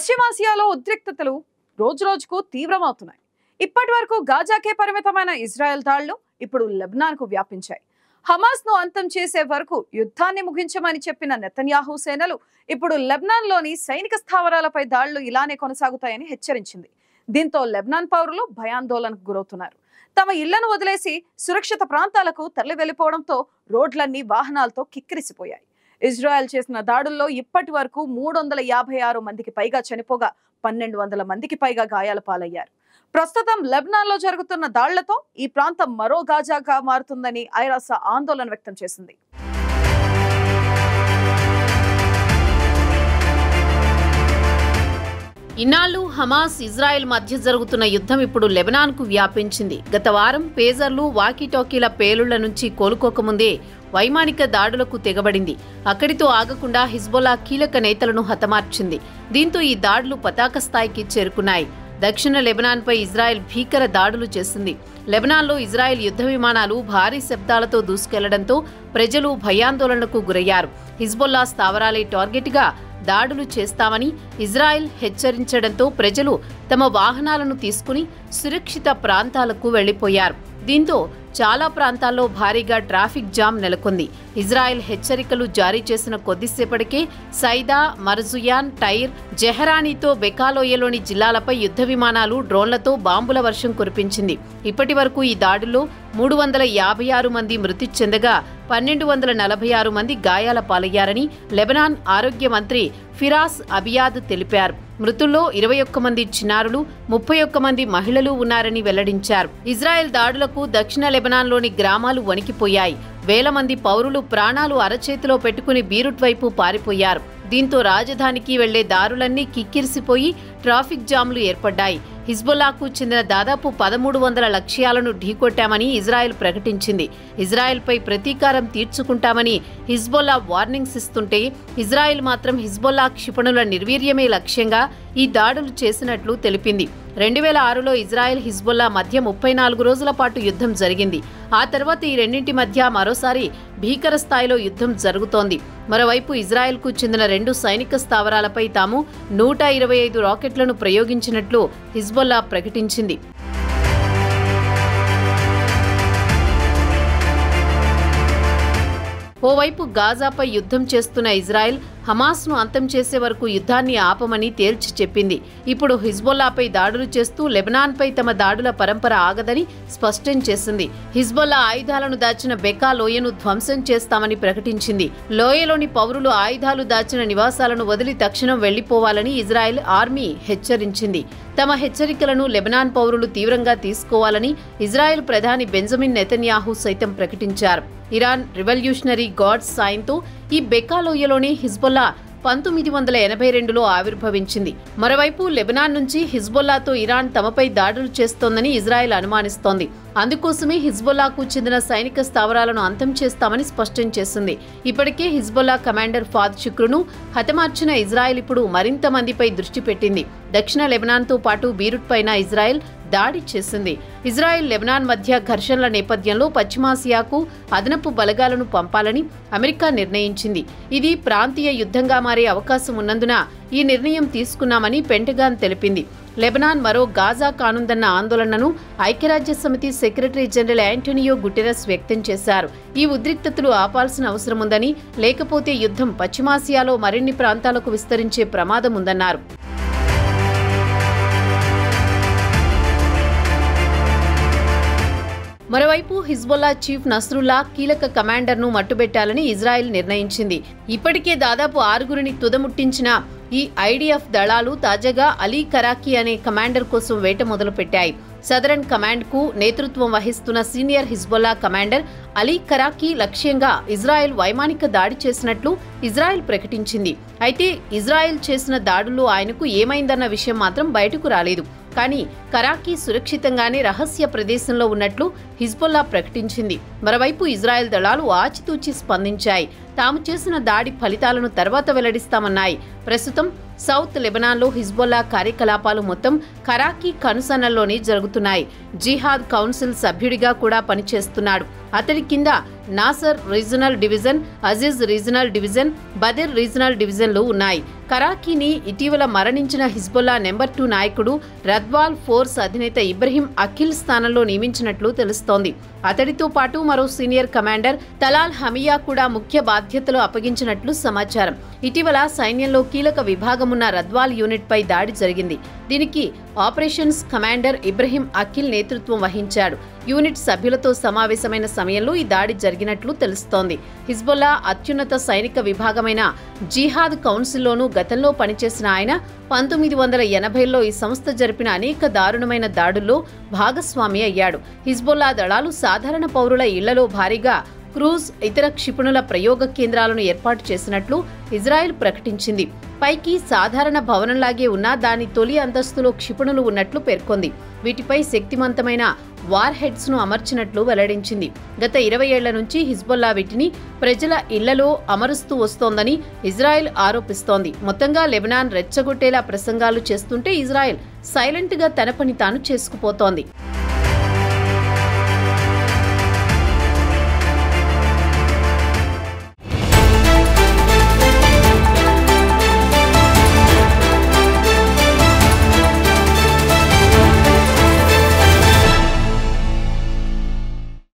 పశ్చిమాసియాలో ఉద్రిక్తతలు రోజురోజుకు తీవ్రమవుతున్నాయి. ఇప్పటివరకు గాజాకే పరిమితమైన ఇజ్రాయెల్ దాడులు ఇప్పుడు లెబనాన్కు వ్యాపించాయి. హమాస్ను అంతం చేసే వరకు యుద్ధాన్ని ముగించమని చెప్పిన నెతన్యాహు సేనలు ఇప్పుడు లెబనాన్లోని సైనిక స్థావరాలపై దాడులు ఇలానే కొనసాగుతాయని హెచ్చరించింది. దీంతో లెబనాన్ పౌరులు భయాందోళనకు గురవుతున్నారు. తమ ఇళ్లను వదిలేసి సురక్షిత ప్రాంతాలకు తరలి వెళ్లిపోవడంతో రోడ్లన్నీ వాహనాలతో కిక్కిరిసిపోయాయి. ఇజ్రాయెల్ చేసిన దాడుల్లో ఇప్పటి వరకు 356 మందికి పైగా చనిపోగా 1200 మందికి పైగా గాయాల పాలయ్యారు. ప్రస్తుతం లెబనాన్లో జరుగుతున్న దాళ్లతో ఈ ప్రాంతం మరో గాజాగా మారుతుందని ఐరాస ఆందోళన వ్యక్తం చేసింది. ఇన్నాళ్లు హమాస్ ఇజ్రాయెల్ మధ్య జరుగుతున్న యుద్ధం ఇప్పుడు లెబనాన్కు వ్యాపించింది. గత వారం పేజర్లు వాకీటాకీల పేలుళ్ల నుంచి కోలుకోకముందే వైమానిక దాడులకు తెగబడింది. అక్కడితో ఆగకుండా హిజ్బుల్లా కీలక నేతలను హతమార్చింది. దీంతో ఈ దాడులు పతాక స్థాయికి చేరుకున్నాయి. దక్షిణ లెబనాన్పై ఇజ్రాయెల్ భీకర దాడులు చేసింది. లెబనాన్లో ఇజ్రాయెల్ యుద్ధ విమానాలు భారీ శబ్దాలతో దూసుకెళ్లడంతో ప్రజలు భయాందోళనకు గురయ్యారు. హిజ్బుల్లా స్థావరాలే టార్గెట్గా దాడులు చేస్తామని ఇజ్రాయెల్ హెచ్చరించడంతో ప్రజలు తమ వాహనాలను తీసుకుని సురక్షిత ప్రాంతాలకు వెళ్లిపోయారు. దీంతో చాలా ప్రాంతాల్లో భారీగా ట్రాఫిక్ జామ్ నెలకొంది. ఇజ్రాయెల్ హెచ్చరికలు జారీ చేసిన కొద్దిసేపటికే సైదా, మర్జుయాన్, టైర్, జెహరానీతో బెకాలోయలోని జిల్లాలపై యుద్ధ విమానాలు, డ్రోన్లతో బాంబుల వర్షం కురిపించింది. ఇప్పటి వరకు ఈ దాడుల్లో 356 మంది మృతి చెందగా 1246 మంది గాయాల పాలయ్యారని లెబనాన్ ఆరోగ్య మంత్రి ఫిరాస్ అబియాద్ తెలిపారు. మృతుల్లో 21 మంది చిన్నారులు, 31 మంది మహిళలు ఉన్నారని వెల్లడించారు. ఇజ్రాయెల్ దాడులకు దక్షిణ లెబనాన్లోని గ్రామాలు వణికిపోయాయి. వేల మంది పౌరులు ప్రాణాలు అరచేతిలో పెట్టుకుని బీరుట్ వైపు పారిపోయారు. దీంతో రాజధానికి వెళ్లే దారులన్నీ కిక్కిరిసిపోయి ట్రాఫిక్ జామ్లు ఏర్పడ్డాయి. హిజ్బుల్లాకు చెందిన దాదాపు 1300 లక్ష్యాలను ఢీకొట్టామని ఇజ్రాయెల్ ప్రకటించింది. ఇజ్రాయెల్పై ప్రతీకారం తీర్చుకుంటామని హిజ్బుల్లా వార్నింగ్స్ ఇస్తుంటే ఇజ్రాయెల్ మాత్రం హిజ్బుల్లా క్షిపణుల నిర్వీర్యమే లక్ష్యంగా ఈ దాడులు చేసినట్లు తెలిపింది. 2006లో ఇజ్రాయెల్ హిజ్బుల్లా మధ్య 34 రోజుల పాటు యుద్ధం జరిగింది. ఆ తర్వాత ఈ రెండింటి మధ్య మరోసారి భీకర స్థాయిలో యుద్ధం జరుగుతోంది. మరోవైపు ఇజ్రాయెల్కు చెందిన 2 సైనిక స్థావరాలపై తాము 125 రాకెట్లను ప్రయోగించినట్లు హిజ్బుల్లా ప్రకటించింది. ఓవైపు గాజాపై యుద్ధం చేస్తున్న ఇజ్రాయెల్ హమాస్ను అంతం చేసే వరకు యుద్ధాన్ని ఆపమని తేల్చి చెప్పింది. ఇప్పుడు హిజ్బుల్లాపై దాడులు చేస్తూ లెబనాన్పై తమ దాడుల పరంపర ఆగదని స్పష్టం చేసింది. హిజ్బుల్లా ఆయుధాలను దాచిన బెకా లోయను ధ్వంసం చేస్తామని ప్రకటించింది. లోయలోని పౌరులు ఆయుధాలు దాచిన నివాసాలను వదిలి తక్షణం వెళ్లిపోవాలని ఇజ్రాయెల్ ఆర్మీ హెచ్చరించింది. తమ హెచ్చరికలను లెబనాన్ పౌరులు తీవ్రంగా తీసుకోవాలని ఇజ్రాయెల్ ప్రధాని బెంజమిన్ నెతన్యాహు సైతం ప్రకటించారు. ఇరాన్ రివల్యూషనరీ గార్డ్స్ సాయంతో ఈ బెకా లోయలోనే హిజ్బుల్లా 1982లో ఆవిర్భవించింది. మరోవైపు లెబనాన్ నుంచి హిజ్బుల్లాతో ఇరాన్ తమపై దాడులు చేస్తోందని ఇజ్రాయెల్ అనుమానిస్తోంది. అందుకోసమే హిజ్బుల్లాకు చెందిన సైనిక స్థావరాలను అంతం చేస్తామని స్పష్టం చేసింది. ఇప్పటికే హిజ్బుల్లా కమాండర్ ఫాద్ షుక్రును హతమార్చిన ఇజ్రాయెల్ ఇప్పుడు మరింత మందిపై దృష్టి పెట్టింది. దక్షిణ లెబనాన్తో పాటు బీరుట్ పైన ఇజ్రాయెల్ దాడి చేసింది. ఇజ్రాయెల్ లెబనాన్ మధ్య ఘర్షణల నేపథ్యంలో పశ్చిమాసియాకు అదనపు బలగాలను పంపాలని అమెరికా నిర్ణయించింది. ఇది ప్రాంతీయ యుద్ధంగా మారే అవకాశం ఉన్నందున ఈ నిర్ణయం తీసుకున్నామని పెంటగాన్ తెలిపింది. లెబనాన్ మరో గాజా కానుందన్న ఆందోళనను ఐక్యరాజ్యసమితి సెక్రటరీ జనరల్ యాంటోనియో గుటెరస్ వ్యక్తం చేశారు. ఈ ఉద్రిక్తతలు ఆపాల్సిన అవసరం ఉందని, లేకపోతే యుద్ధం పశ్చిమాసియాలో మరిన్ని ప్రాంతాలకు విస్తరించే ప్రమాదం ఉందన్నారు. మరోవైపు హిజ్బుల్లా చీఫ్ నస్రుల్లా కీలక కమాండర్ను మట్టుబెట్టాలని ఇజ్రాయెల్ నిర్ణయించింది. ఇప్పటికే దాదాపు 6గురిని తుదముట్టించిన ఈ ఐడిఎఫ్ దళాలు తాజాగా అలీ కరాకీ అనే కమాండర్ కోసం వేట మొదలుపెట్టాయి. సదరన్ కమాండ్కు నేతృత్వం వహిస్తున్న సీనియర్ హిజ్బుల్లా కమాండర్ అలీ కరాకీ లక్ష్యంగా ఇజ్రాయెల్ వైమానిక దాడి చేసినట్లు ఇజ్రాయెల్ ప్రకటించింది. అయితే ఇజ్రాయెల్ చేసిన దాడుల్లో ఆయనకు ఏమైందన్న విషయం మాత్రం బయటకు రాలేదు. కానీ కరాకీ సురక్షితంగానే రహస్య ప్రదేశంలో ఉన్నట్లు హిజ్బుల్లా ప్రకటించింది. మరోవైపు ఇజ్రాయెల్ దళాలు ఆచితూచి స్పందించాయి. తాము చేసిన దాడి ఫలితాలను తర్వాత వెల్లడిస్తామన్నాయి. ప్రస్తుతం సౌత్ లెబనాన్లో హిజ్బుల్లా కార్యకలాపాలు మొత్తం కరాకీ కనుసన్నల్లోనే జరుగుతున్నాయి. జిహాద్ కౌన్సిల్ సభ్యుడిగా కూడా పనిచేస్తున్నాడు. అతడి కింద Nasir regional division, Aziz regional division, Badir regional డివిజన్లు ఉన్నాయి. కరాకీని ఇటీవల మరణించిన హిజ్బుల్లా నెంబర్ 2 నాయకుడు రద్వాల్ ఫోర్స్ అధినేత ఇబ్రహీం అఖిల్ స్థానంలో నియమించినట్లు తెలుస్తోంది. అతడితో పాటు మరో సీనియర్ కమాండర్ తలాల్ హమియా కూడా ముఖ్య బాధ్యతలు అప్పగించినట్లు సమాచారం. ఇటీవల సైన్యంలో కీలక విభాగమున్న రద్వాల్ యూనిట్ పై దాడి జరిగింది. దీనికి ఆపరేషన్స్ కమాండర్ ఇబ్రహీం అఖిల్ నేతృత్వం వహించాడు. యూనిట్ సభ్యులతో సమావేశమైన సమయంలో ఈ దాడి జరిగినట్లు తెలుస్తోంది. హిజ్బుల్లా అత్యున్నత సైనిక విభాగమైన జిహాద్ కౌన్సిల్లోనూ గతంలో పనిచేసిన ఆయన 1980లో ఈ సంస్థ జరిపిన అనేక దారుణమైన దాడుల్లో భాగస్వామి అయ్యాడు. హిజ్బుల్లా దళాలు సాధారణ పౌరుల ఇళ్లలో భారీగా క్రూజ్, ఇతర క్షిపణుల ప్రయోగ కేంద్రాలను ఏర్పాటు చేసినట్లు ఇజ్రాయెల్ ప్రకటించింది. పైకి సాధారణ భవనంలాగే ఉన్న దాని తొలి అంతస్తులో క్షిపణులు ఉన్నట్లు పేర్కొంది. వీటిపై శక్తివంతమైన వార్ హెడ్స్ ను అమర్చినట్లు వెల్లడించింది. గత 20 ఏళ్ల నుంచి హిజ్బుల్లా వీటిని ప్రజల ఇళ్లలో అమరుస్తూ వస్తోందని ఇజ్రాయెల్ ఆరోపిస్తోంది. మొత్తంగా లెబనాన్ రెచ్చగొట్టేలా ప్రసంగాలు చేస్తుంటే ఇజ్రాయెల్ సైలెంట్ గా తన పని తాను చేసుకుపోతోంది.